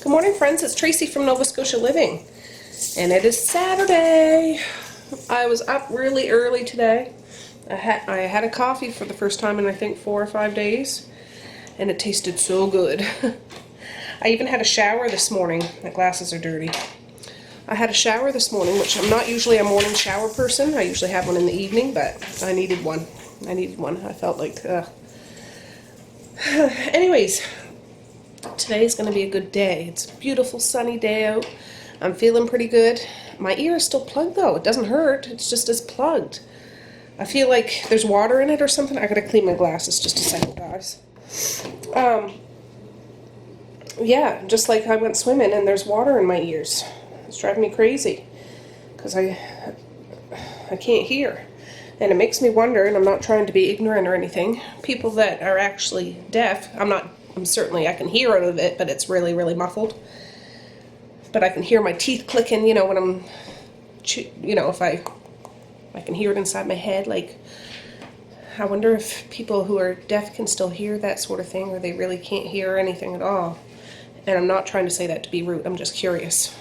Good morning, friends. It's Tracey from Nova Scotia Living, and it is Saturday. I was up really early today. I had a coffee for the first time in I think 4 or 5 days, and it tasted so good. I even had a shower this morning. My glasses are dirty. I had a shower this morning, which I'm not usually a morning shower person. I usually have one in the evening, but I needed one. I felt like, anyways, today's going to be a good day. It's a beautiful sunny day out. I'm feeling pretty good. My ear is still plugged though. It doesn't hurt. It's just as plugged. I feel like there's water in it or something. I gotta clean my glasses just a second, guys. Yeah, just like I went swimming and there's water in my ears. It's driving me crazy because I can't hear. And it makes me wonder, and I'm not trying to be ignorant or anything, people that are actually deaf, I can hear out of it, but it's really, really muffled. But I can hear my teeth clicking, you know, when I'm, if I can hear it inside my head. Like, I wonder if people who are deaf can still hear that sort of thing, or they really can't hear anything at all. And I'm not trying to say that to be rude. I'm just curious.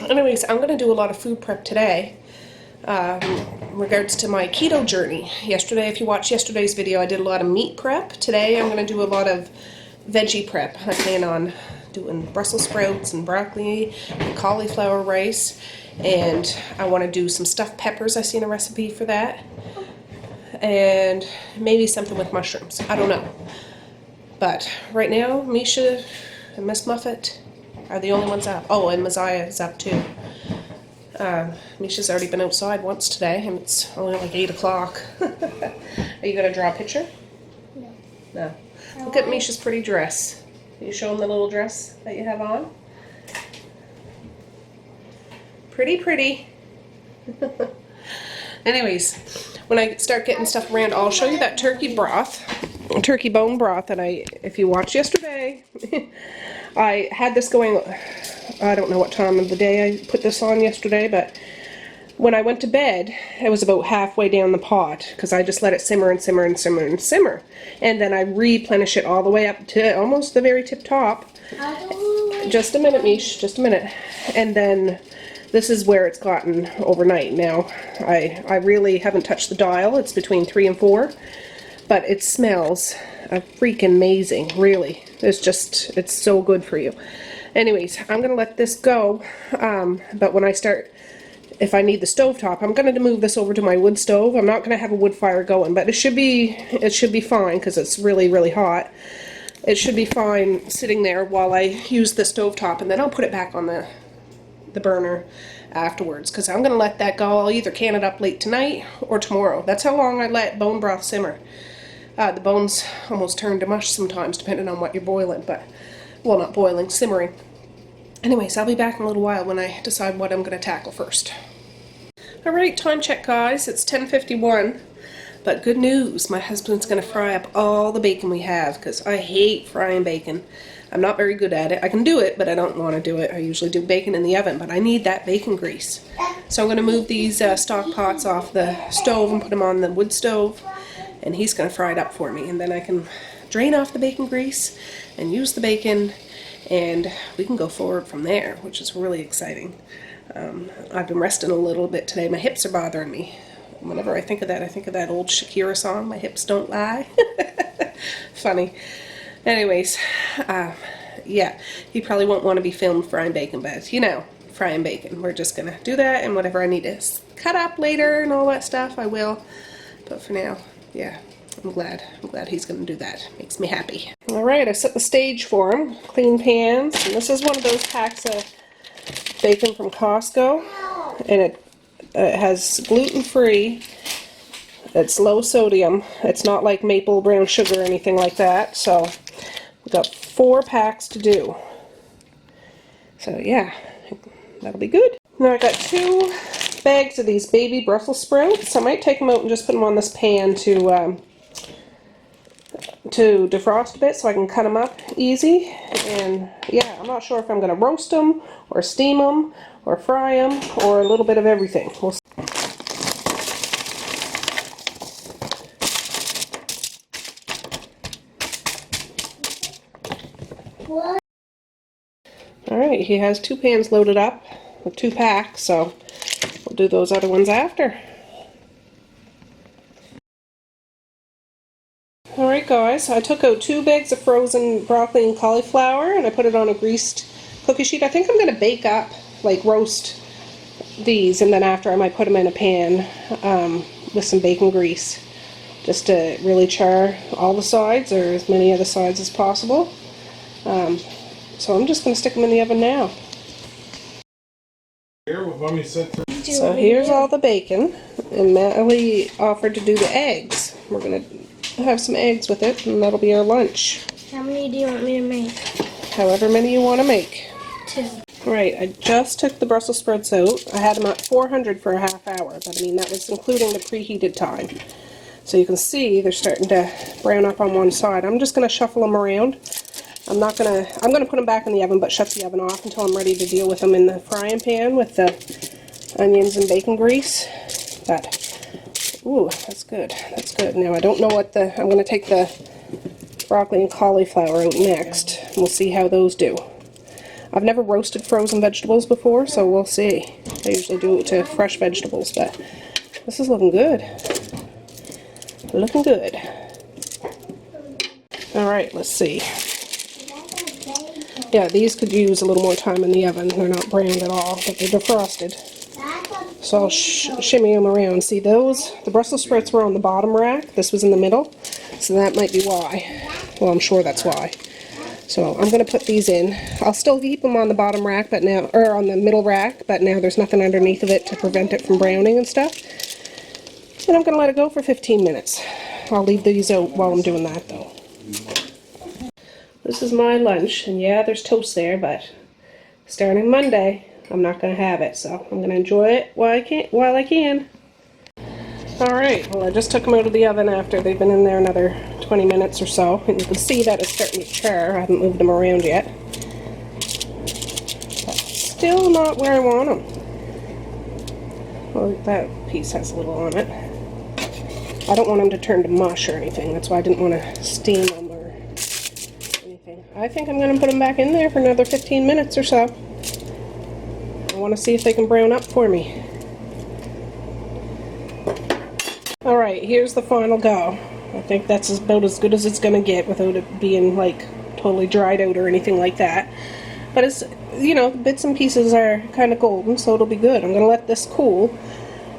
Anyways, I'm going to do a lot of food prep today in regards to my keto journey. Yesterday, if you watched yesterday's video, I did a lot of meat prep. Today, I'm going to do a lot of veggie prep. I plan on doing Brussels sprouts and broccoli and cauliflower rice, and I want to do some stuffed peppers. I seen a recipe for that, and maybe something with mushrooms. I don't know. But right now, Misha and Miss Muffet are the only ones up. Oh, and Messiah is up too. Misha's already been outside once today, and it's only like 8 o'clock. Are you going to draw a picture? No. No. Look at Misha's pretty dress. Can you show him the little dress that you have on? Pretty, pretty. Anyways, when I start getting stuff around, I'll show you that turkey bone broth that if you watched yesterday, I had this going, I don't know what time of the day I put this on yesterday, but when I went to bed, it was about halfway down the pot, because I just let it simmer and simmer and simmer and simmer. And then I replenish it all the way up to almost the very tip top. Just a minute, Mish, just a minute. And then this is where it's gotten overnight. Now, I really haven't touched the dial. It's between 3 and 4. But it smells freaking amazing, really. It's so good for you. Anyways, I'm going to let this go. But when I start, if I need the stovetop, I'm going to move this over to my wood stove. I'm not going to have a wood fire going, but it should be fine because it's really, really hot. It should be fine sitting there while I use the stovetop, and then I'll put it back on the burner afterwards, because I'm going to let that go. I'll either can it up late tonight or tomorrow. That's how long I let bone broth simmer. The bones almost turn to mush sometimes, depending on what you're boiling, but, well, not boiling, simmering. Anyways, I'll be back in a little while when I decide what I'm going to tackle first. Alright, time check, guys. It's 10:51, but good news. My husband's going to fry up all the bacon we have, because I hate frying bacon. I'm not very good at it. I can do it, but I don't want to do it. I usually do bacon in the oven, but I need that bacon grease. So I'm going to move these stock pots off the stove and put them on the wood stove, and he's going to fry it up for me. And then I can drain off the bacon grease and use the bacon, and we can go forward from there, which is really exciting. I've been resting a little bit today. My hips are bothering me. Whenever I think of that old Shakira song, "My Hips Don't Lie." Funny. Anyways, yeah, he probably won't want to be filmed frying bacon, but you know, frying bacon. We're just gonna do that, and whatever I need to cut up later and all that stuff, I will. But for now, yeah, I'm glad he's gonna do that. Makes me happy. All right, I set the stage for him. Clean pans, and this is one of those packs of bacon from Costco, and it has gluten-free. It's low sodium. It's not like maple brown sugar or anything like that. So we've got 4 packs to do. So yeah, that'll be good. Now I got 2 bags of these baby Brussels sprouts. I might take them out and just put them on this pan to defrost a bit so I can cut them up easy. And yeah, I'm not sure if I'm going to roast them or steam them or fry them or a little bit of everything. We'll see. Alright, he has 2 pans loaded up with 2 packs, so we'll do those other ones after. Alright guys, I took out 2 bags of frozen broccoli and cauliflower and I put it on a greased cookie sheet. I think I'm going to bake up, like roast these, and then after I might put them in a pan with some bacon grease, just to really char all the sides, or as many of the sides as possible. So I'm just going to stick them in the oven now. So here's all the bacon, and Natalie offered to do the eggs. We're going to have some eggs with it, and that'll be our lunch. How many do you want me to make? However many you want to make. 2. Right, I just took the Brussels sprouts out. I had them at 400 for a half hour, but I mean that was including the preheated time. So you can see they're starting to brown up on one side. I'm just going to shuffle them around. I'm going to put them back in the oven, but shut the oven off until I'm ready to deal with them in the frying pan with the onions and bacon grease. But, ooh, that's good. That's good. Now I don't know what I'm going to take the broccoli and cauliflower out next. We'll see how those do. I've never roasted frozen vegetables before, so we'll see. I usually do it to fresh vegetables, but this is looking good. Looking good. Alright, let's see. Yeah, these could use a little more time in the oven. They're not browned at all, but they're defrosted. So I'll shimmy them around. See those? The Brussels sprouts were on the bottom rack. This was in the middle, so that might be why. Well, I'm sure that's why. So I'm going to put these in. I'll still keep them on the bottom rack, but now, or on the middle rack, but now there's nothing underneath of it to prevent it from browning and stuff. And I'm going to let it go for 15 minutes. I'll leave these out while I'm doing that, though. This is my lunch, and yeah, there's toast there, but starting Monday, I'm not going to have it, so I'm going to enjoy it while I can. Alright, well I just took them out of the oven after they've been in there another 20 minutes or so, and you can see that it's starting to char. I haven't moved them around yet. But still not where I want them. Well, that piece has a little on it. I don't want them to turn to mush or anything, that's why I didn't want to steam them or anything. I think I'm going to put them back in there for another 15 minutes or so. I want to see if they can brown up for me. Alright, here's the final go. I think that's about as good as it's going to get without it being like totally dried out or anything like that. But it's, you know, the bits and pieces are kind of golden, so it'll be good. I'm going to let this cool.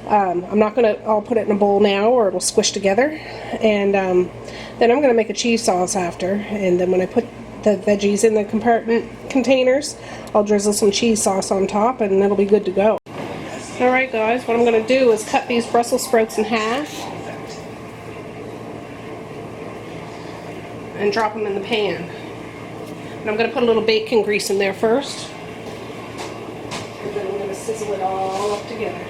I'm not going to, I'll put it in a bowl now or it'll squish together. And then I'm going to make a cheese sauce after. And then when I put the veggies in the compartment containers, I'll drizzle some cheese sauce on top and it'll be good to go. Alright guys, what I'm going to do is cut these Brussels sprouts in half and drop them in the pan. And I'm going to put a little bacon grease in there first, and then I'm going to sizzle it all up together.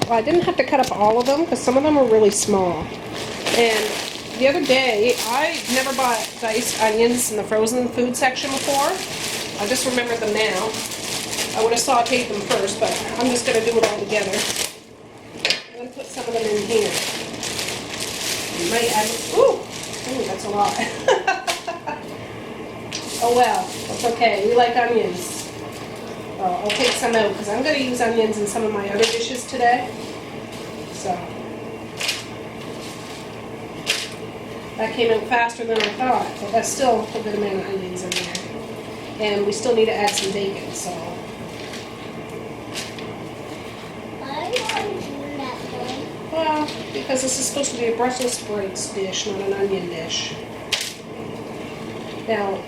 Well, I didn't have to cut up all of them because some of them are really small. And the other day, I never bought diced onions in the frozen food section before. I just remembered them now. I would have sauteed them first, but I'm just going to do it all together. I'm going to put some of them in here. You might add, ooh, that's a lot. Oh well, that's okay. We like onions. Well, I'll take some out because I'm going to use onions in some of my other dishes today. So that came out faster than I thought, but that's still a good amount of onions in there. And we still need to add some bacon, so. Why are you want to do that way? Well, because this is supposed to be a Brussels sprouts dish, not an onion dish. Now,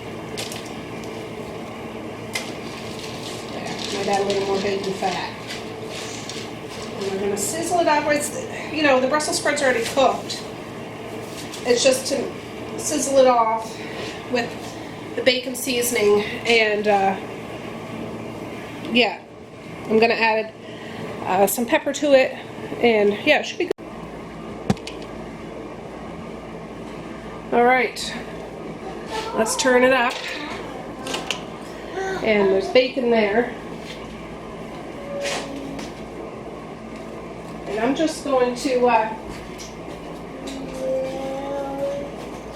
might add a little more bacon fat. And we're going to sizzle it up. It's, you know, the Brussels sprouts are already cooked. It's just to sizzle it off with the bacon seasoning. And, yeah, I'm going to add some pepper to it. And, yeah, it should be good. All right, let's turn it up. And there's bacon there. And I'm just going to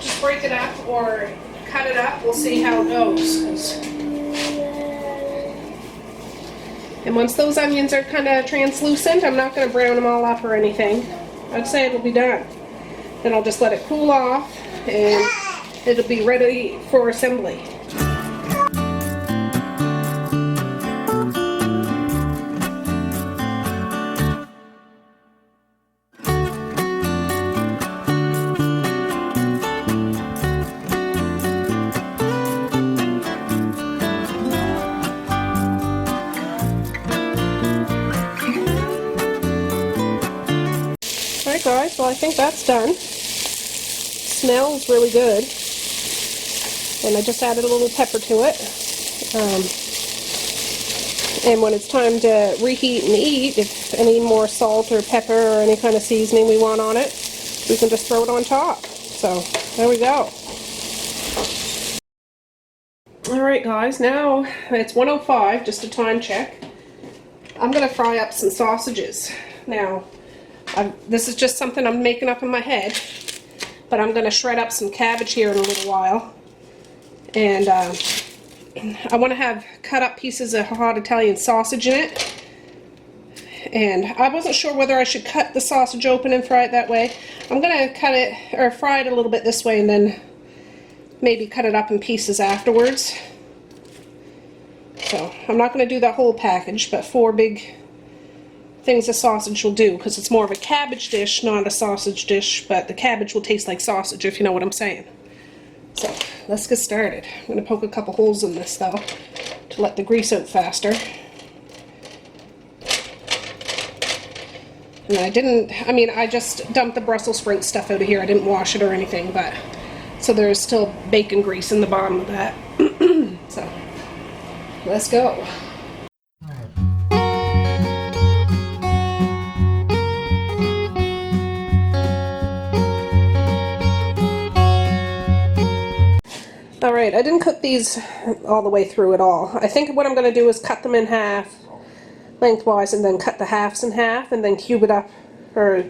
just break it up or cut it up. We'll see how it goes. And once those onions are kind of translucent, I'm not going to brown them all up or anything. I'd say it'll be done. Then I'll just let it cool off and it'll be ready for assembly. Alright guys, well I think that's done. Smells really good. And I just added a little pepper to it. And when it's time to reheat and eat, if any more salt or pepper or any kind of seasoning we want on it, we can just throw it on top. So, there we go. Alright guys, now it's 1:05, just a time check. I'm going to fry up some sausages. Now, this is just something I'm making up in my head, but I'm going to shred up some cabbage here in a little while. And I want to have cut up pieces of hot Italian sausage in it. And I wasn't sure whether I should cut the sausage open and fry it that way. I'm going to cut it, or fry it a little bit this way and then maybe cut it up in pieces afterwards. So I'm not going to do that whole package, but 4 big things of sausage will do, because it's more of a cabbage dish, not a sausage dish, but the cabbage will taste like sausage, if you know what I'm saying. So let's get started. I'm going to poke a couple holes in this though to let the grease out faster. And I just dumped the Brussels sprout stuff out of here. I didn't wash it or anything, but so there's still bacon grease in the bottom of that. So let's go. Alright, I didn't cook these all the way through at all. I think what I'm going to do is cut them in half lengthwise and then cut the halves in half and then cube it up, or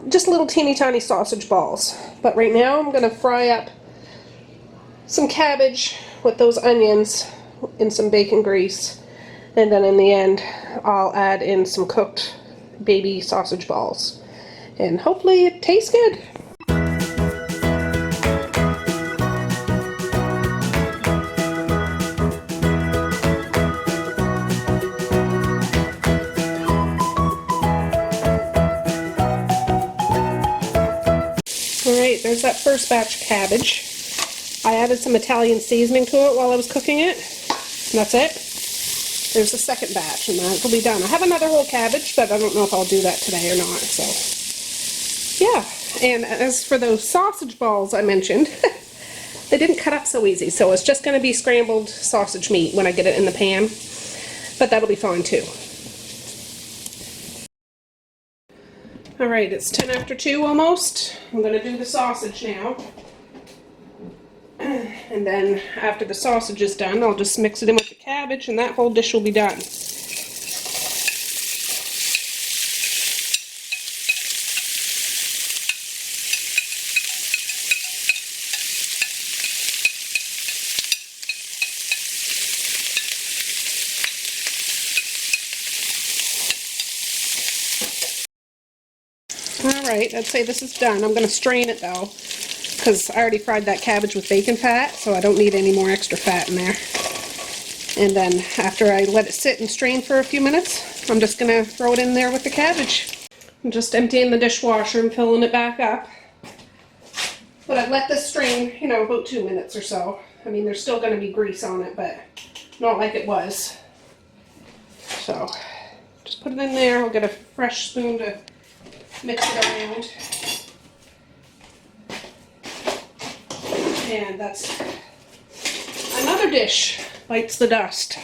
just little teeny tiny sausage balls. But right now I'm going to fry up some cabbage with those onions in some bacon grease, and then in the end I'll add in some cooked baby sausage balls. And hopefully it tastes good. Alright, there's that first batch of cabbage. I added some Italian seasoning to it while I was cooking it. And that's it. There's the second batch, and that will be done. I have another whole cabbage, but I don't know if I'll do that today or not. So, yeah. And as for those sausage balls I mentioned, they didn't cut up so easy. So it's just going to be scrambled sausage meat when I get it in the pan. But that'll be fine too. Alright, it's 10 after 2 almost. I'm going to do the sausage now. And then after the sausage is done, I'll just mix it in with the cabbage and that whole dish will be done. Alright, I'd say this is done. I'm going to strain it though, because I already fried that cabbage with bacon fat, so I don't need any more extra fat in there. And then after I let it sit and strain for a few minutes, I'm just gonna throw it in there with the cabbage. I'm just emptying the dishwasher and filling it back up. But I've let this strain, you know, about 2 minutes or so. I mean, there's still gonna be grease on it, but not like it was. So, just put it in there. I'll get a fresh spoon to mix it around. And that's another dish bites the dust.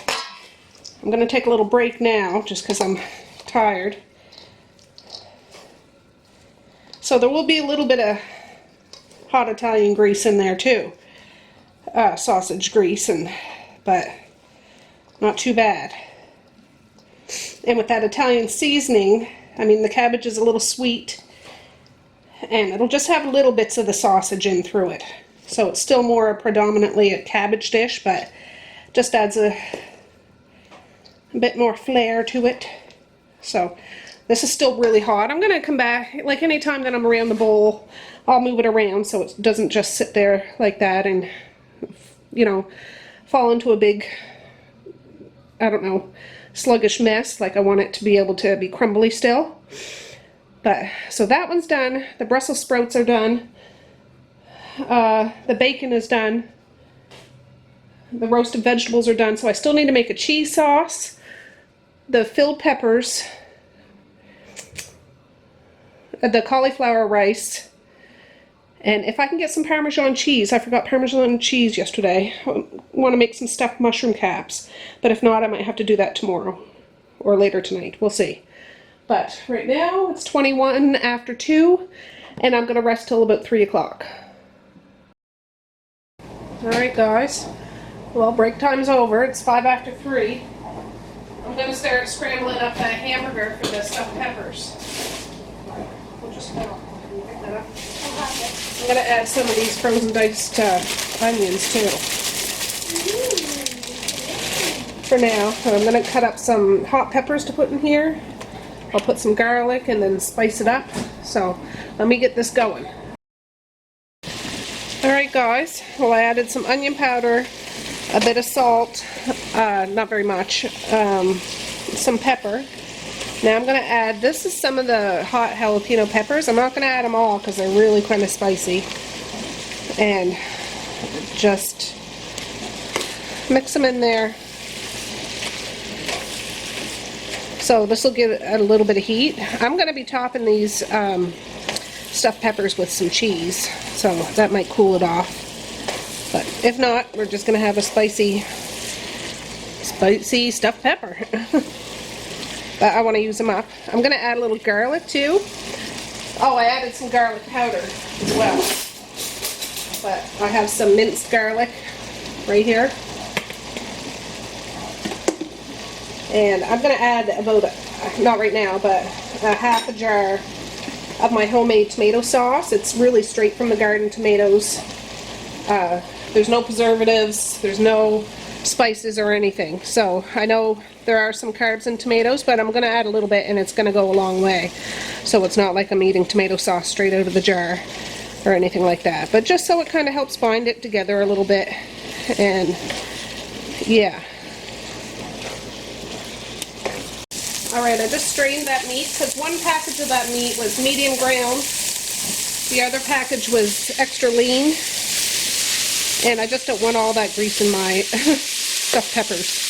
I'm going to take a little break now just because I'm tired. So there will be a little bit of hot Italian grease in there too. Sausage grease, but not too bad. And with that Italian seasoning, I mean, the cabbage is a little sweet and it'll just have little bits of the sausage in through it. So it's still more predominantly a cabbage dish, but just adds a bit more flair to it. So this is still really hot. I'm going to come back, like anytime that I'm around the bowl, I'll move it around so it doesn't just sit there like that and, you know, fall into a big, I don't know, sluggish mess. Like I want it to be able to be crumbly still. But, so that one's done. The Brussels sprouts are done. The bacon is done. The roasted vegetables are done. So I still need to make a cheese sauce. The filled peppers. The cauliflower rice. And if I can get some Parmesan cheese. I forgot Parmesan cheese yesterday. I want to make some stuffed mushroom caps. But if not, I might have to do that tomorrow. Or later tonight. We'll see. But right now, it's 21 after 2. And I'm going to rest till about 3 o'clock. Alright guys, well, break time's over. It's 5 after 3. I'm going to start scrambling up that hamburger for the stuffed peppers. We'll just pick that up. I'm going to add some of these frozen diced onions too. For now, so I'm going to cut up some hot peppers to put in here. I'll put some garlic and then spice it up. So let me get this going. Alright guys, well I added some onion powder, a bit of salt, not very much, some pepper. Now I'm going to add, this is some of the hot jalapeno peppers. I'm not going to add them all because they're really kind of spicy. And just mix them in there. So this will give it a little bit of heat. I'm going to be topping these stuffed peppers with some cheese, so that might cool it off. But if not, we're just going to have a spicy stuffed pepper. But I want to use them up. I'm going to add a little garlic too. Oh, I added some garlic powder as well. But I have some minced garlic right here. And I'm going to add about, not right now, but a half a jar of my homemade tomato sauce. It's really straight from the garden tomatoes. There's no preservatives, there's no spices or anything. So I know there are some carbs in tomatoes, but I'm going to add a little bit and it's going to go a long way. So it's not like I'm eating tomato sauce straight out of the jar or anything like that. But just so it kind of helps bind it together a little bit. And yeah. Alright, I just strained that meat because one package of that meat was medium ground. The other package was extra lean. And I just don't want all that grease in my stuffed peppers.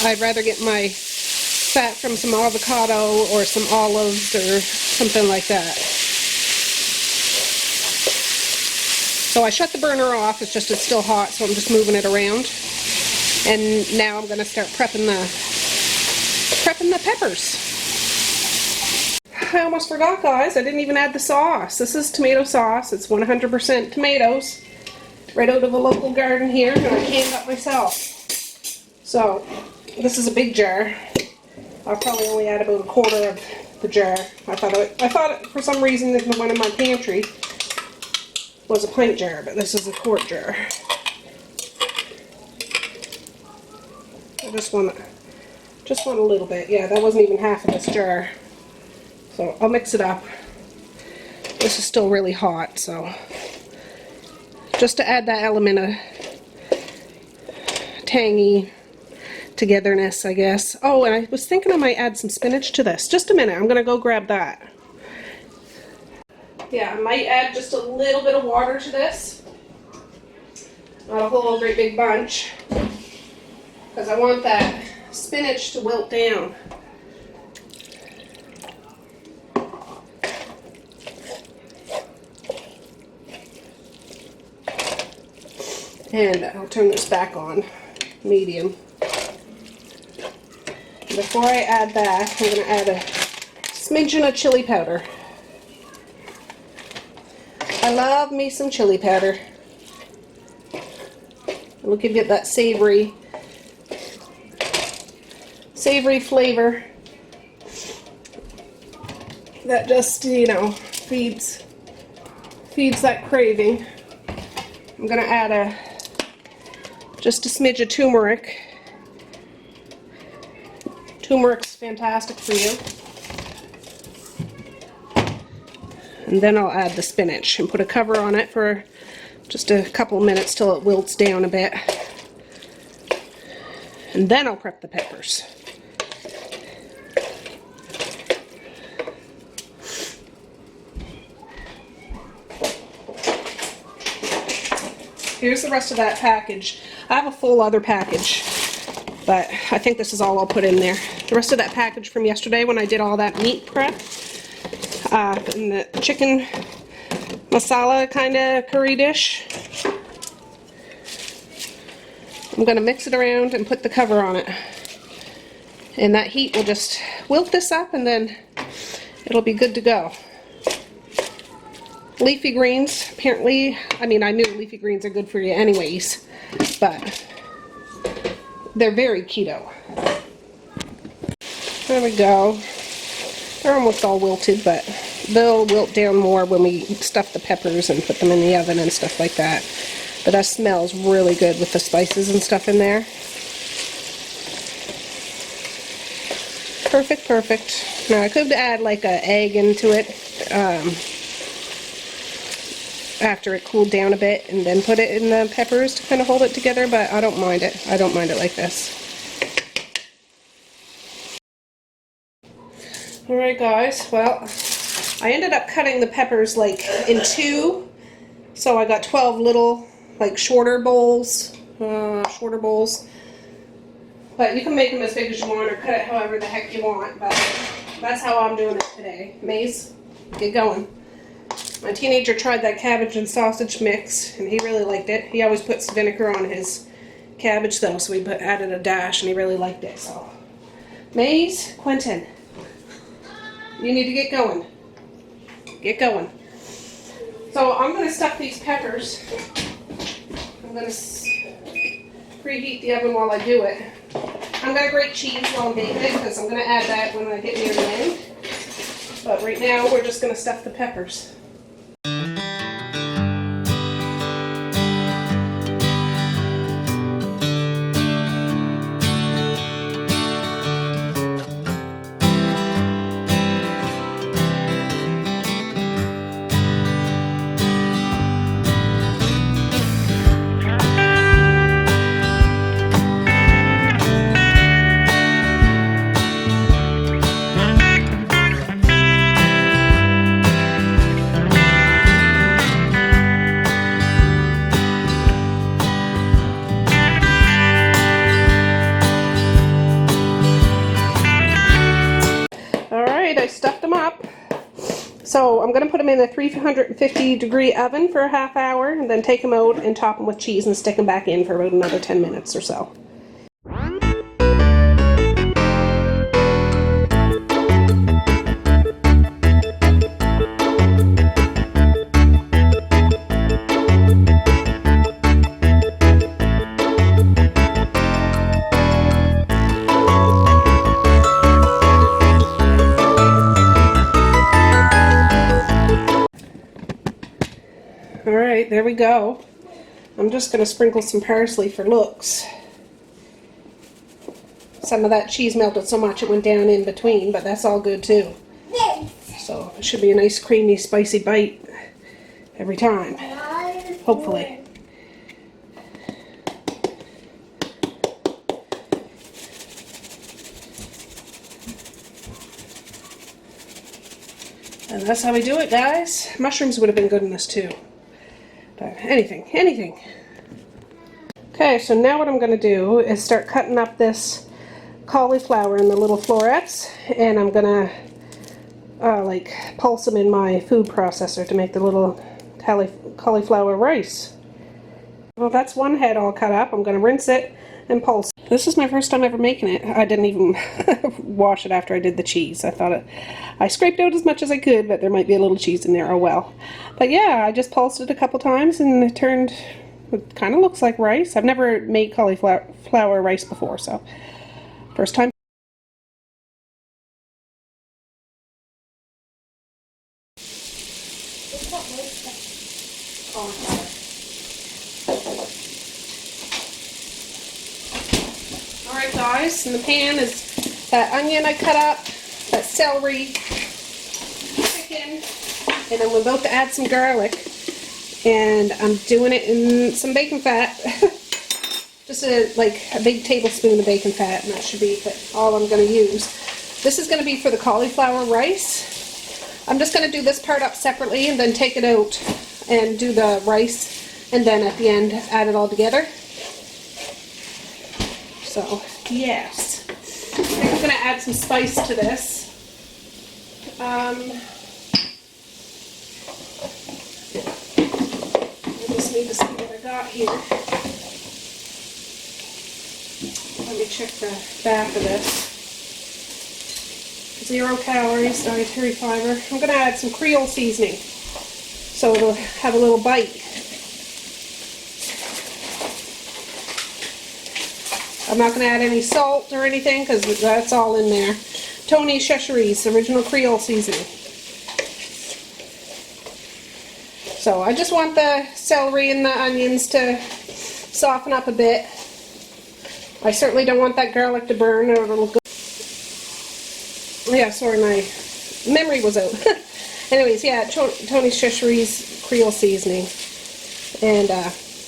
I'd rather get my fat from some avocado or some olives or something like that. So I shut the burner off, it's just it's still hot, so I'm just moving it around. And now I'm going to start prepping the peppers. I almost forgot, guys, I didn't even add the sauce. This is tomato sauce. It's 100% tomatoes, right out of a local garden here, and I canned up myself. So this is a big jar. I'll probably only add about a quarter of the jar. I thought for some reason the one in my pantry was a pint jar, but this is a quart jar. I just want a little bit. Yeah, that wasn't even half of this jar. So I'll mix it up. This is still really hot, so just to add that element of tangy togetherness, I guess. Oh, and I was thinking I might add some spinach to this. Just a minute, I'm gonna go grab that. Yeah, I might add just a little bit of water to this. Not a whole great big bunch, because I want that spinach to wilt down. And I'll turn this back on, medium. Before I add that, I'm going to add a smidgen of chili powder. I love me some chili powder. It'll give you that savory flavor that just, you know, feeds that craving. I'm going to add just a smidge of turmeric. Turmeric's fantastic for you. And then I'll add the spinach and put a cover on it for just a couple minutes till it wilts down a bit. And then I'll prep the peppers. Here's the rest of that package. I have a full other package, but I think this is all I'll put in there. The rest of that package from yesterday when I did all that meat prep, and the chicken masala kind of curry dish. I'm going to mix it around and put the cover on it. And that heat will just wilt this up and then it'll be good to go. Leafy greens, apparently, I mean, I knew leafy greens are good for you anyways, but they're very keto. There we go. They're almost all wilted, but they'll wilt down more when we stuff the peppers and put them in the oven and stuff like that. But that smells really good with the spices and stuff in there. Perfect, perfect. Now I could add like an egg into it after it cooled down a bit and then put it in the peppers to kind of hold it together, but I don't mind it. I don't mind it like this. Alright guys, well, I ended up cutting the peppers like in two, so I got 12 little like shorter bowls, but you can make them as big as you want or cut it however the heck you want, but that's how I'm doing it today. Maze, get going. My teenager tried that cabbage and sausage mix and he really liked it. He always puts vinegar on his cabbage though, so we added a dash and he really liked it. So, Maze, Quentin, you need to get going. Get going. So I'm going to stuff these peppers. I'm going to preheat the oven while I do it. I'm going to grate cheese while I'm baking it because I'm going to add that when I get near the end. But right now we're just going to stuff the peppers. I stuffed them up. So I'm going to put them in a 350 degree oven for a half hour and then take them out and top them with cheese and stick them back in for about another 10 minutes or so. Alright, there we go. I'm just going to sprinkle some parsley for looks. Some of that cheese melted so much it went down in between, but that's all good too. So it should be a nice creamy spicy bite every time, hopefully. And that's how we do it, guys. Mushrooms would have been good in this too. But anything. Okay, so now what I'm going to do is start cutting up this cauliflower in the little florets, and I'm going to like pulse them in my food processor to make the little cauliflower rice. Well, that's one head all cut up. I'm going to rinse it and pulse. This is my first time ever making it. I didn't even wash it after I did the cheese. I scraped out as much as I could, but there might be a little cheese in there. Oh well. But yeah, I just pulsed it a couple times and it kind of looks like rice. I've never made cauliflower rice before, so first time. Alright guys, in the pan is that onion I cut up, that celery, chicken, and I'm about to add some garlic. And I'm doing it in some bacon fat. Just a big tablespoon of bacon fat, and that should be all I'm going to use. This is going to be for the cauliflower rice. I'm just going to do this part up separately and then take it out and do the rice, and then at the end add it all together. So, yes. I think I'm going to add some spice to this. Need to see what I got here. Let me check the back of this. 0 calories, dietary fiber. I'm going to add some Creole seasoning so it'll have a little bite. I'm not going to add any salt or anything because that's all in there. Tony Cheshires, original Creole seasoning. So I just want the celery and the onions to soften up a bit. I certainly don't want that garlic to burn or it'll go. Yeah, sorry, my memory was out. Anyways, yeah, Tony Cheshires Creole seasoning. And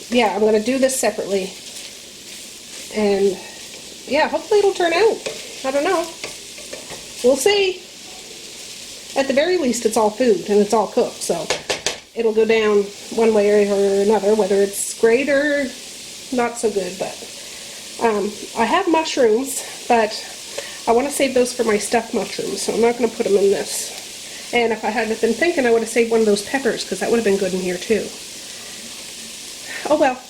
yeah, I'm going to do this separately. And yeah, hopefully it'll turn out. I don't know. We'll see. At the very least, it's all food and it's all cooked, so it'll go down one way or another, whether it's great or not so good. But I have mushrooms, but I want to save those for my stuffed mushrooms, so I'm not going to put them in this. And if I hadn't been thinking, I would have saved one of those peppers, because that would have been good in here too. Oh well.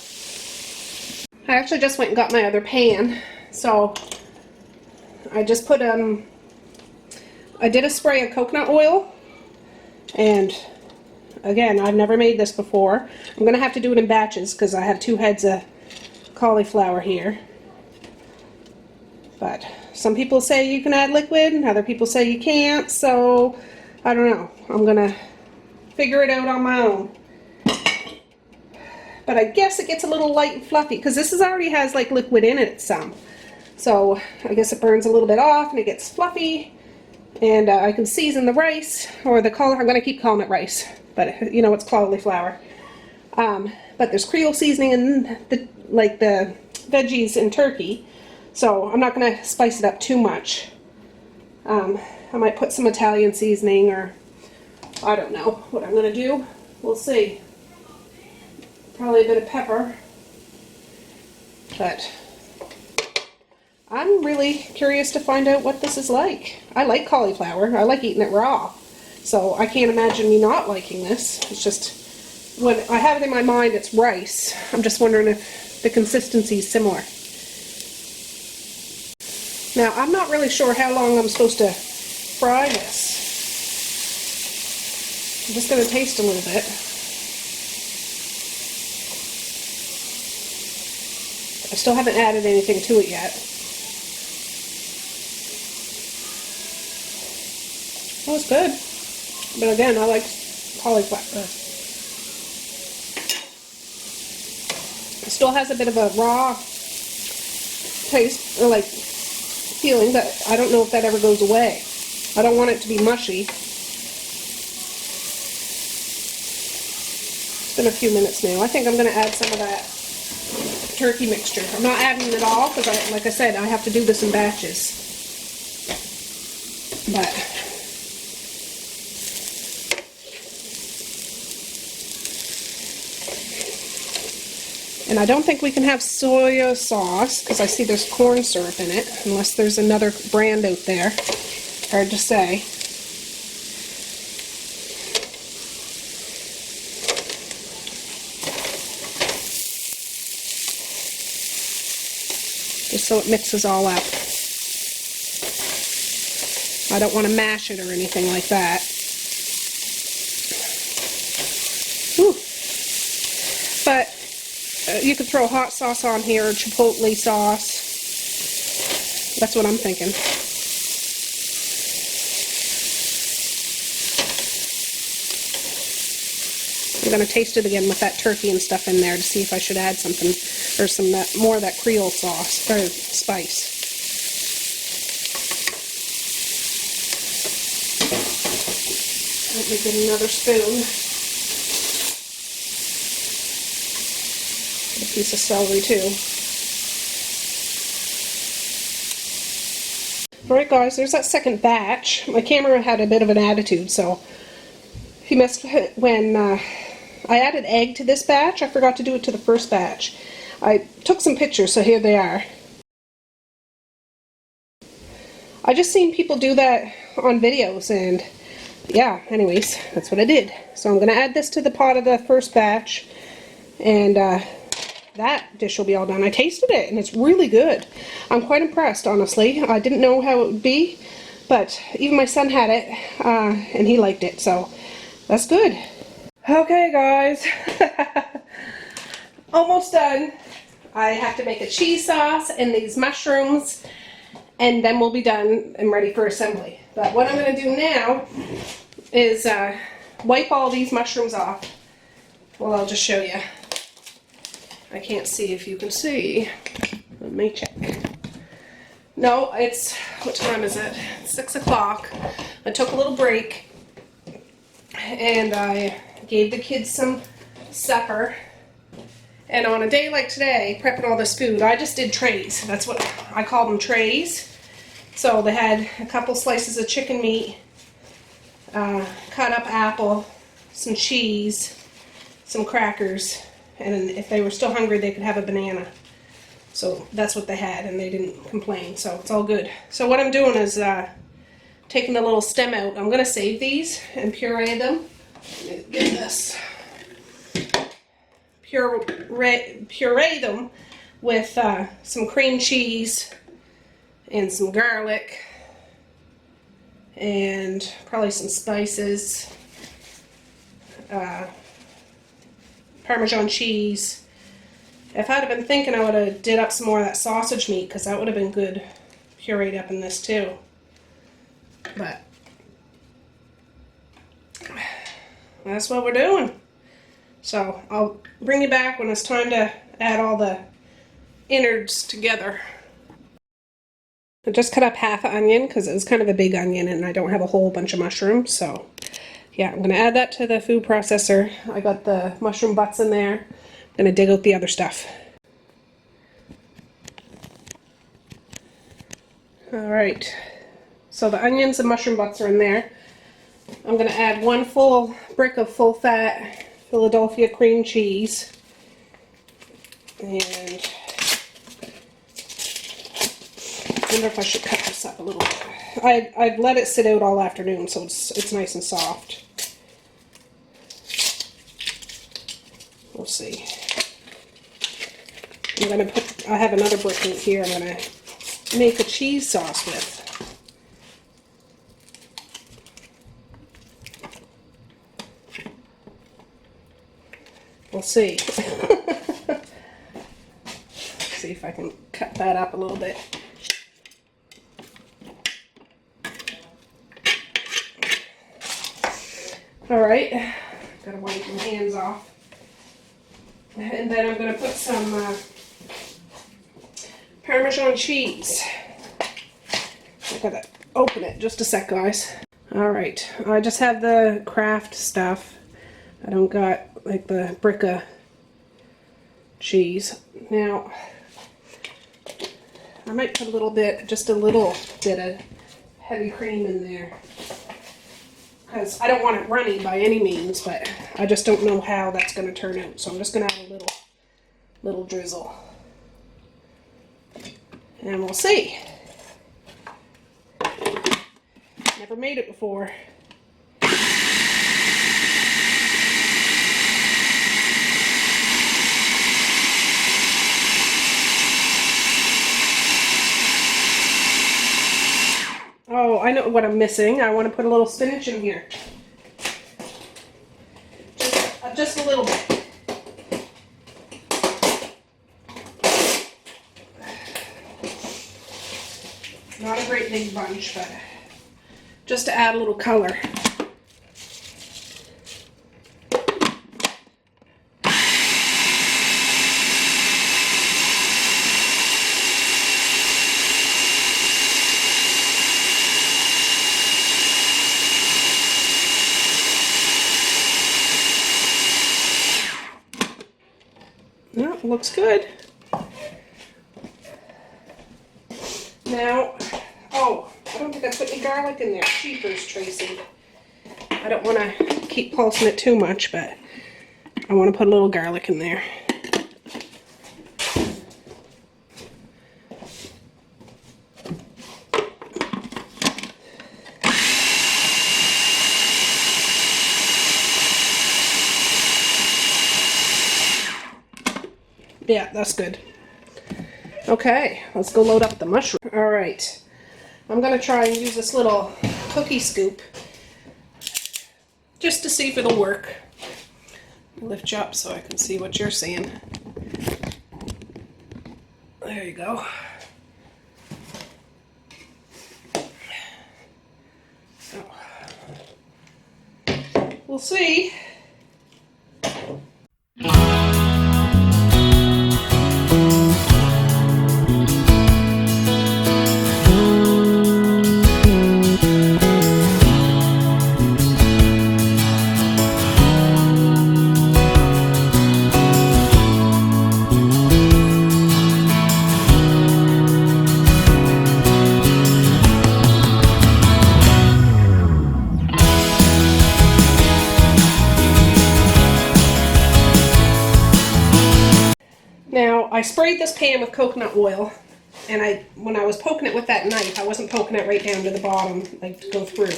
I actually just went and got my other pan, so I just put I did a spray of coconut oil, and again, I've never made this before. I'm going to have to do it in batches because I have 2 heads of cauliflower here. But some people say you can add liquid and other people say you can't, so I don't know. I'm going to figure it out on my own. But I guess it gets a little light and fluffy because this already has like liquid in it some. So I guess it burns a little bit off and it gets fluffy. And I can season the rice, or the cauliflower. I'm going to keep calling it rice, but you know it's cauliflower. But there's Creole seasoning and the veggies in turkey, so I'm not going to spice it up too much. I might put some Italian seasoning, or I don't know what I'm going to do. We'll see. Probably a bit of pepper, but I'm really curious to find out what this is like. I like cauliflower. I like eating it raw. So I can't imagine me not liking this. It's just, when I have it in my mind, it's rice. I'm just wondering if the consistency is similar. Now, I'm not really sure how long I'm supposed to fry this. I'm just going to taste a little bit. I still haven't added anything to it yet. Oh, it's good. But again, I like cauliflower. It still has a bit of a raw taste, or like feeling, but I don't know if that ever goes away. I don't want it to be mushy. It's been a few minutes now. I think I'm going to add some of that turkey mixture. I'm not adding it all because, like I said, I have to do this in batches. But And I don't think we can have soy sauce because I see there's corn syrup in it, unless there's another brand out there. Hard to say. Just so it mixes all up. I don't want to mash it or anything like that. Whew. But you could throw hot sauce on here, or chipotle sauce. That's what I'm thinking. I'm going to taste it again with that turkey and stuff in there to see if I should add something, or some more of that Creole sauce, or spice. Let me get another spoon. A piece of celery too. Alright guys, there's that second batch. My camera had a bit of an attitude, so if you missed when I added egg to this batch, I forgot to do it to the first batch. I took some pictures, so here they are. I just seen people do that on videos, and yeah, anyways, that's what I did. So I'm going to add this to the pot of the first batch, and that dish will be all done. I tasted it, and it's really good. I'm quite impressed, honestly. I didn't know how it would be, but even my son had it, and he liked it, so that's good. Okay, guys. Almost done. I have to make a cheese sauce and these mushrooms, and then we'll be done and ready for assembly. But what I'm going to do now is wipe all these mushrooms off. Well, I'll just show you. I can't see if you can see. Let me check. No, it's, what time is it? 6 o'clock. I took a little break and I gave the kids some supper. And on a day like today, prepping all this food, I just did trays. That's what I call them, trays. So they had a couple slices of chicken meat, cut up apple, some cheese, some crackers, and if they were still hungry, they could have a banana. So that's what they had, and they didn't complain, so it's all good. So what I'm doing is taking the little stem out. I'm going to save these and puree them. Let me get this. Puree them with some cream cheese and some garlic and probably some spices, Parmesan cheese. If I'd have been thinking, I would have did up some more of that sausage meat, because that would have been good pureed up in this too. But that's what we're doing. So I'll bring you back when it's time to add all the innards together. I just cut up half an onion because it was kind of a big onion and I don't have a whole bunch of mushrooms. So yeah, I'm going to add that to the food processor. I got the mushroom butts in there. I'm going to dig out the other stuff. Alright, so the onions and mushroom butts are in there. I'm going to add 1 full brick of full fat Philadelphia cream cheese. And I wonder if I should cut this up a little bit. I'd let it sit out all afternoon so it's nice and soft. We'll see. I have another brick in here I'm going to make a cheese sauce with. We'll see. See if I can cut that up a little bit. Alright, gotta wipe my hands off. And then I'm gonna put some Parmesan cheese. I gotta open it just a sec, guys. Alright, I just have the Kraft stuff. I don't got like the brick of cheese. Now, I might put just a little bit of heavy cream in there. Because I don't want it runny by any means, but I just don't know how that's going to turn out. So I'm just going to add a little. little drizzle. And we'll see. Never made it before. Oh, I know what I'm missing. I want to put a little spinach in here. Just a little bit. Not a great big bunch, but just to add a little color. Yeah, looks good. Now, oh, I don't think I put any garlic in there. Cheapers, Tracy. I don't want to keep pulsing it too much, but I want to put a little garlic in there. Yeah, that's good. Okay, let's go load up the mushroom. All right, I'm gonna try and use this little cookie scoop just to see if it'll work. Lift you up so I can see what you're seeing. There you go. So, we'll see. Now, I sprayed this pan with coconut oil, and when I was poking it with that knife, I wasn't poking it right down to the bottom, like to go through.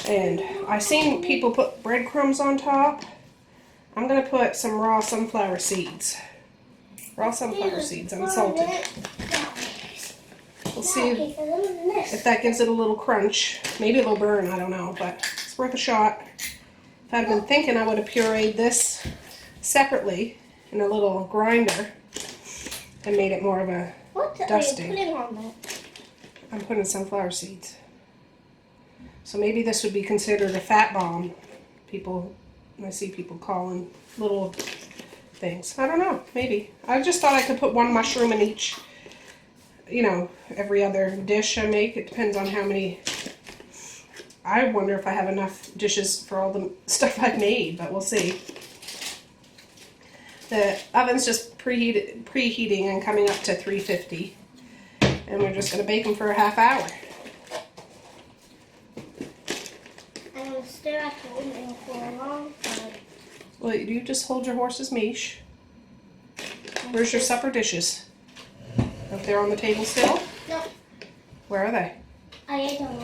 And I seen people put breadcrumbs on top. I'm going to put some raw sunflower seeds. Raw sunflower seeds, unsalted. We'll see if that gives it a little crunch. Maybe it'll burn, I don't know, but it's worth a shot. If I'd been thinking, I would have pureed this separately in a little grinder and made it more of a dusting. What are you putting on that? I'm putting sunflower seeds. So maybe this would be considered a fat bomb. I see people calling little things. I don't know, maybe. I just thought I could put one mushroom in each, every other dish I make. It depends on how many. I wonder if I have enough dishes for all the stuff I've made, but we'll see. The oven's just preheating and coming up to 350. And we're just going to bake them for a half hour. I'm going to stare at the window for a long time. Well, you just hold your horse's leash. Where's your supper dishes? Up there on the table still? No. Where are they? I ate them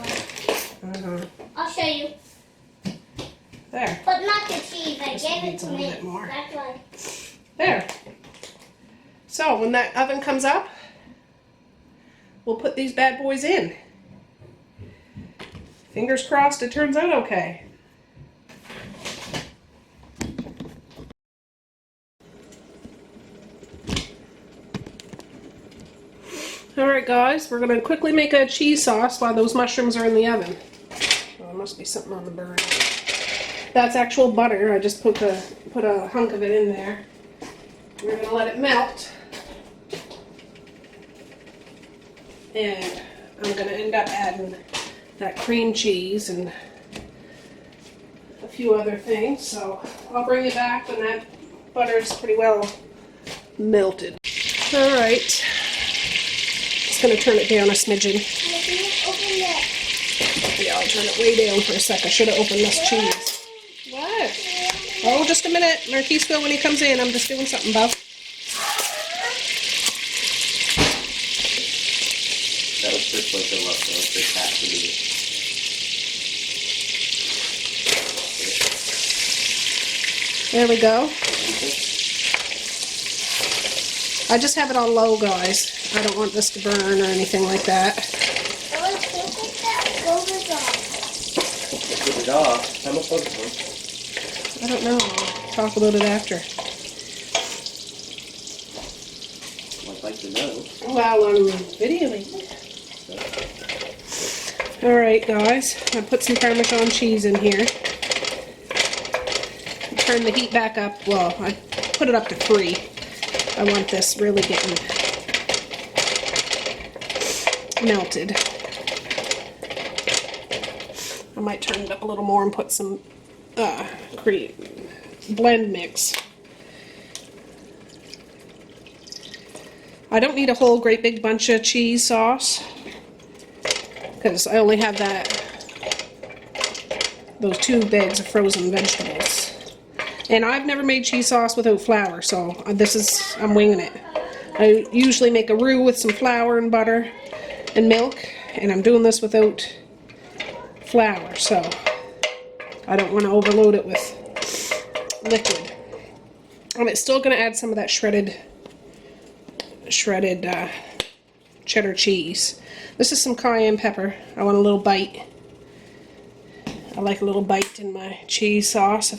all. I'll show you. There. But not the cheese. I This gave it needs a to little me. bit more. That's why. There. So when that oven comes up, we'll put these bad boys in. Fingers crossed it turns out okay. Alright guys, we're going to quickly make a cheese sauce while those mushrooms are in the oven. Oh, there must be something on the burner. That's actual butter. I just put a hunk of it in there. We're going to let it melt. And I'm going to end up adding that cream cheese and a few other things. So I'll bring it back when that butter is pretty well melted. Alright. Just going to turn it down a smidgen. Yeah, I'll turn it way down for a sec. I should have opened this cheese. What? Oh, just a minute. Marquise will when he comes in. I'm just doing something, Bub. like the leftovers just have to be. There we go. I just have it on low, guys. I don't want this to burn or anything like that. Oh, take that over off. Take it off. How much was it? I don't know. I'll talk about it after. I'd like to know. While I'm videoing. Alright, guys. I put some Parmesan cheese in here. Turn the heat back up. Well, I put it up to 3. I want this really getting melted. I might turn it up a little more and put some cream blend mix. I don't need a whole great big bunch of cheese sauce because I only have those 2 bags of frozen vegetables. And I've never made cheese sauce without flour, so I'm winging it. I usually make a roux with some flour and butter and milk, and I'm doing this without flour, so I don't want to overload it with liquid. And it's still going to add some of that shredded cheddar cheese. This is some cayenne pepper. I want a little bite. I like a little bite in my cheese sauce.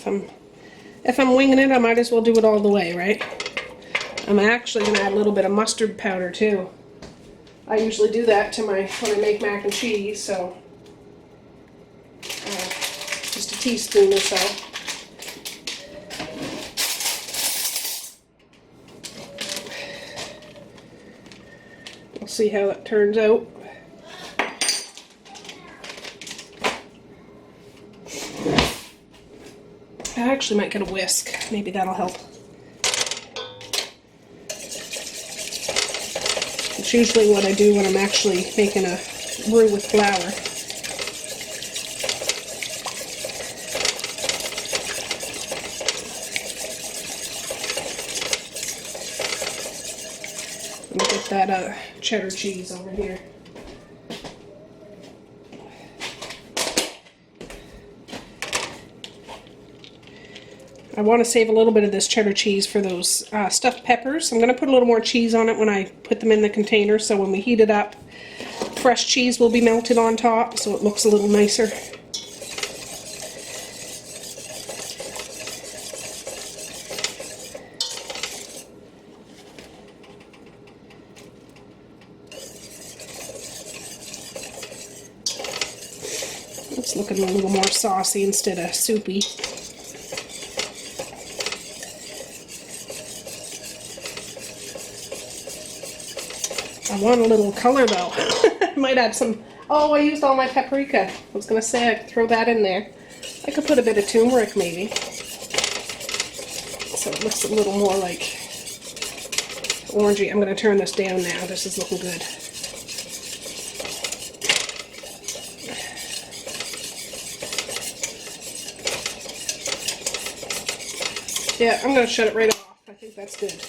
If I'm winging it, I might as well do it all the way, right? I'm actually going to add a little bit of mustard powder too. I usually do that when I make mac and cheese, so just a teaspoon or so. We'll see how it turns out. I actually might get a whisk. Maybe that'll help. It's usually what I do when I'm actually making a roux with flour. Let me get that cheddar cheese over here. I want to save a little bit of this cheddar cheese for those stuffed peppers. I'm going to put a little more cheese on it when I put them in the container, so when we heat it up, fresh cheese will be melted on top, so it looks a little nicer. It's looking a little more saucy instead of soupy. I want a little color though. I might add some. Oh, I used all my paprika. I was going to say I could throw that in there. I could put a bit of turmeric maybe. So it looks a little more like orangey. I'm going to turn this down now. This is looking good. Yeah, I'm going to shut it right off. I think that's good.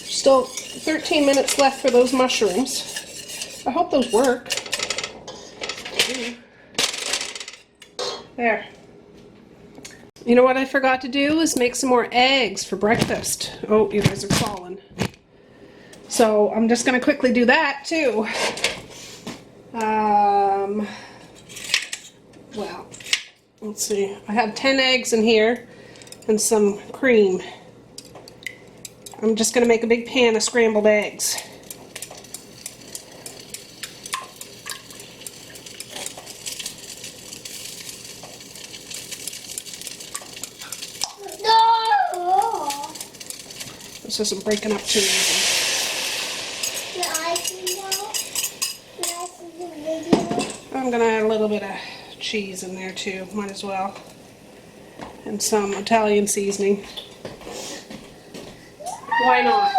Still 13 minutes left for those mushrooms. I hope those work. There. You know what I forgot to do is make some more eggs for breakfast. Oh, you guys are falling. So I'm just going to quickly do that too. Well, let's see. I have 10 eggs in here and some cream. I'm just going to make a big pan of scrambled eggs. No! This isn't breaking up too easy. Can I see that? Can I see the video? I'm going to add a little bit of cheese in there too, might as well. And some Italian seasoning. Why not?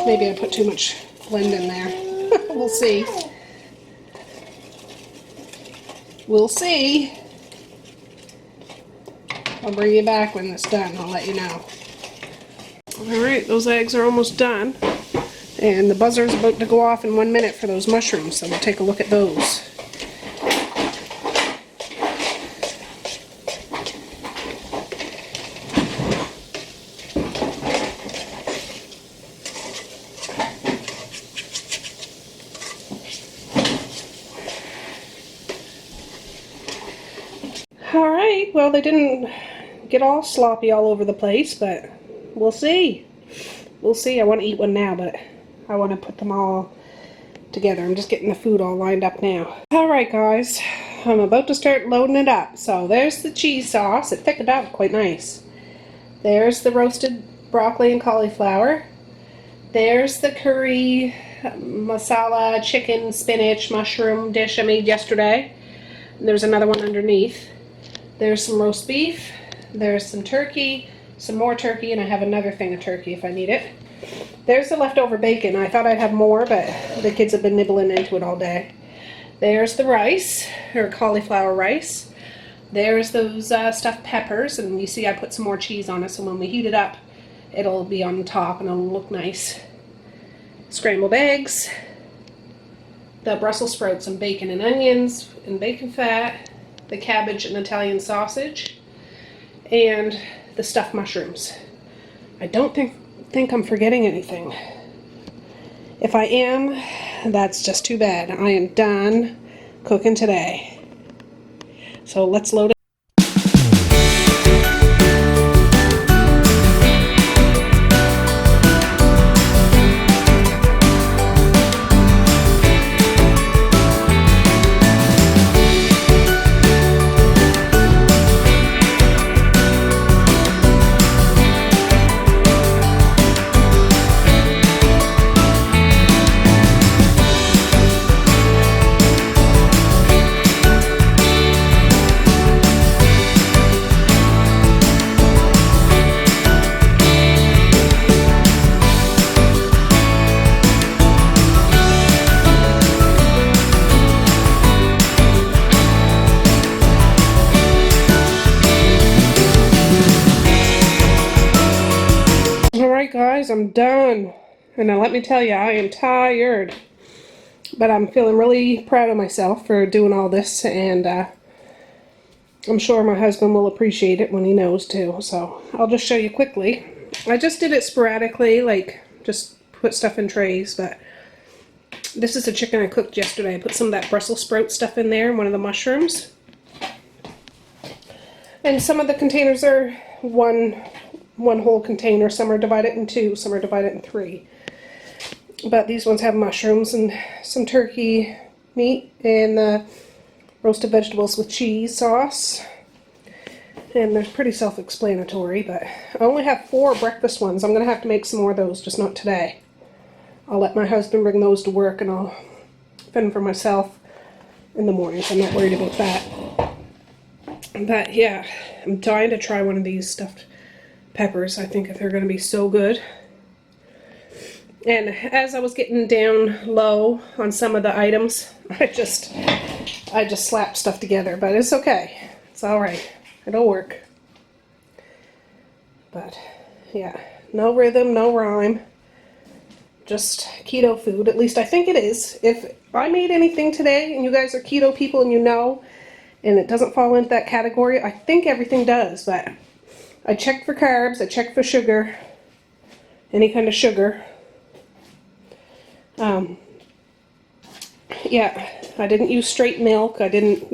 Maybe I put too much blend in there. We'll see. We'll see. I'll bring you back when it's done. I'll let you know. Alright, those eggs are almost done. And the buzzer's about to go off in 1 minute for those mushrooms, so we'll take a look at those. Alright, well they didn't get all sloppy all over the place, but we'll see. We'll see. I want to eat one now, but I want to put them all together. I'm just getting the food all lined up now. Alright guys, I'm about to start loading it up. So there's the cheese sauce. It thickened out quite nice. There's the roasted broccoli and cauliflower. There's the curry masala chicken spinach mushroom dish I made yesterday. And there's another one underneath. There's some roast beef. There's some turkey. Some more turkey, and I have another thing of turkey if I need it. There's the leftover bacon. I thought I'd have more, but the kids have been nibbling into it all day. There's the rice, or cauliflower rice. There's those stuffed peppers, and you see I put some more cheese on it, so when we heat it up, it'll be on top and it'll look nice. Scrambled eggs. The Brussels sprouts and bacon and onions and bacon fat. The cabbage and Italian sausage. And the stuffed mushrooms. I don't think I'm forgetting anything. If I am, that's just too bad. I am done cooking today. So let's load it. Alright guys, I'm done. And now let me tell you, I am tired. But I'm feeling really proud of myself for doing all this, and I'm sure my husband will appreciate it when he knows too. So I'll just show you quickly. I just did it sporadically, like just put stuff in trays, but this is the chicken I cooked yesterday. I put some of that Brussels sprout stuff in there and one of the mushrooms. And some of the containers are one whole container. Some are divided in two, some are divided in three. But these ones have mushrooms and some turkey meat and the roasted vegetables with cheese sauce. And they're pretty self-explanatory, but I only have 4 breakfast ones. I'm going to have to make some more of those, just not today. I'll let my husband bring those to work and I'll fend for myself in the mornings. I'm not worried about that. But yeah, I'm dying to try one of these stuffed peppers. I think they're going to be so good. And as I was getting down low on some of the items, I just slapped stuff together, but it's okay. It's alright. It'll work. But yeah, no rhythm, no rhyme. Just keto food. At least I think it is. If I made anything today and you guys are keto people and you know, and it doesn't fall into that category, I think everything does, but I checked for carbs, I checked for sugar, any kind of sugar. Yeah, I didn't use straight milk, I didn't,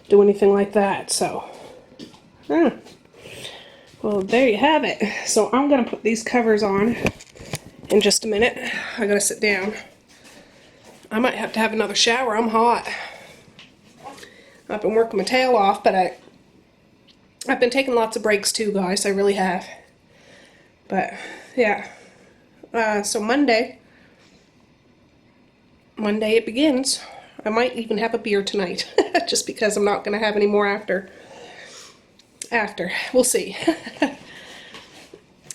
do anything like that, so. Well, there you have it. So I'm going to put these covers on in just a minute. I gotta sit down. I might have to have another shower, I'm hot. I've been working my tail off, but I've been taking lots of breaks too, guys. I really have. But yeah, so Monday it begins. I might even have a beer tonight, just because I'm not going to have any more after. We'll see.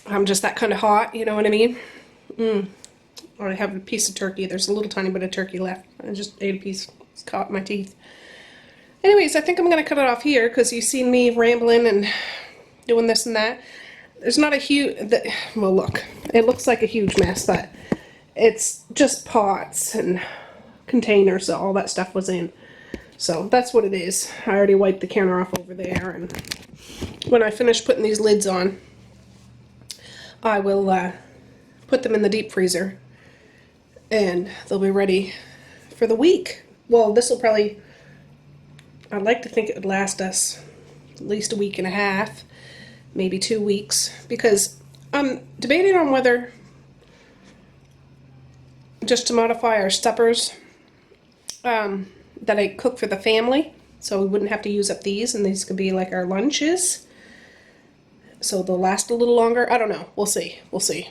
I'm just that kind of hot, you know what I mean? I have a piece of turkey. There's a little tiny bit of turkey left. I just ate a piece. It's caught in my teeth. Anyways, I think I'm going to cut it off here because you've seen me rambling and doing this and that. There's not a huge... Well, look. It looks like a huge mess, but it's just pots and containers that all that stuff was in. So that's what it is. I already wiped the counter off over there, and when I finish putting these lids on, I will put them in the deep freezer, and they'll be ready for the week. Well, this will probably... I'd like to think it would last us at least a week and a half, maybe 2 weeks, because I'm debating on whether just to modify our suppers that I cook for the family, so we wouldn't have to use up these, and these could be like our lunches, so they'll last a little longer. I don't know. We'll see. We'll see.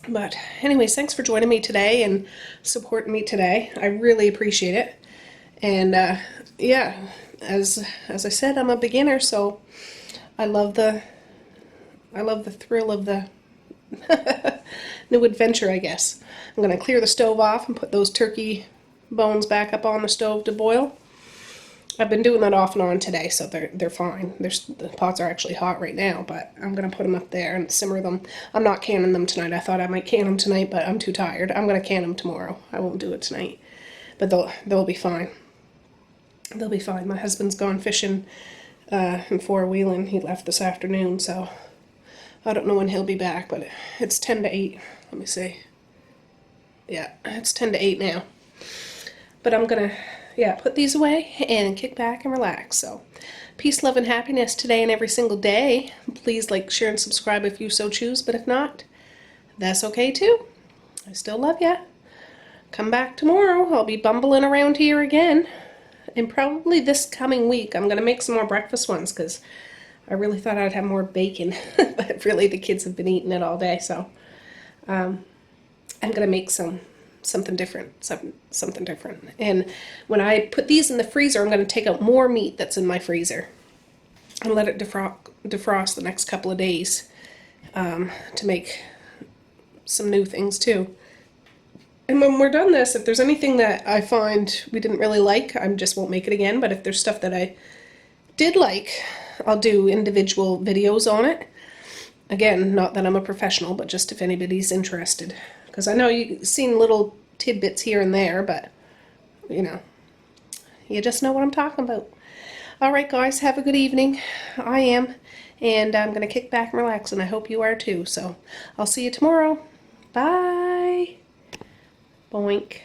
But anyways, thanks for joining me today and supporting me today. I really appreciate it. And yeah, as I said, I'm a beginner, so I love the thrill of the new adventure, I guess. I'm going to clear the stove off and put those turkey bones back up on the stove to boil. I've been doing that off and on today, so they're fine. The pots are actually hot right now, but I'm going to put them up there and simmer them. I'm not canning them tonight. I thought I might can them tonight, but I'm too tired. I'm going to can them tomorrow. I won't do it tonight, but they'll be fine. They'll be fine. My husband's gone fishing in four-wheeling. He left this afternoon, so I don't know when he'll be back, but it's 10 to 8. Let me see. Yeah, it's 10 to 8 now. But I'm going to, yeah, put these away and kick back and relax. So, peace, love, and happiness today and every single day. Please like, share, and subscribe if you so choose, but if not, that's okay too. I still love ya. Come back tomorrow. I'll be bumbling around here again. And probably this coming week, I'm going to make some more breakfast ones because I really thought I'd have more bacon. But really, the kids have been eating it all day. So I'm going to make something different. Something different. And when I put these in the freezer, I'm going to take out more meat that's in my freezer and let it defrost the next couple of days to make some new things too. And when we're done this, if there's anything that I find we didn't really like, I just won't make it again. But if there's stuff that I did like, I'll do individual videos on it. Again, not that I'm a professional, but just if anybody's interested. Because I know you've seen little tidbits here and there, but, you know, you just know what I'm talking about. Alright guys, have a good evening. I am. And I'm going to kick back and relax, and I hope you are too. So, I'll see you tomorrow. Bye. Boink.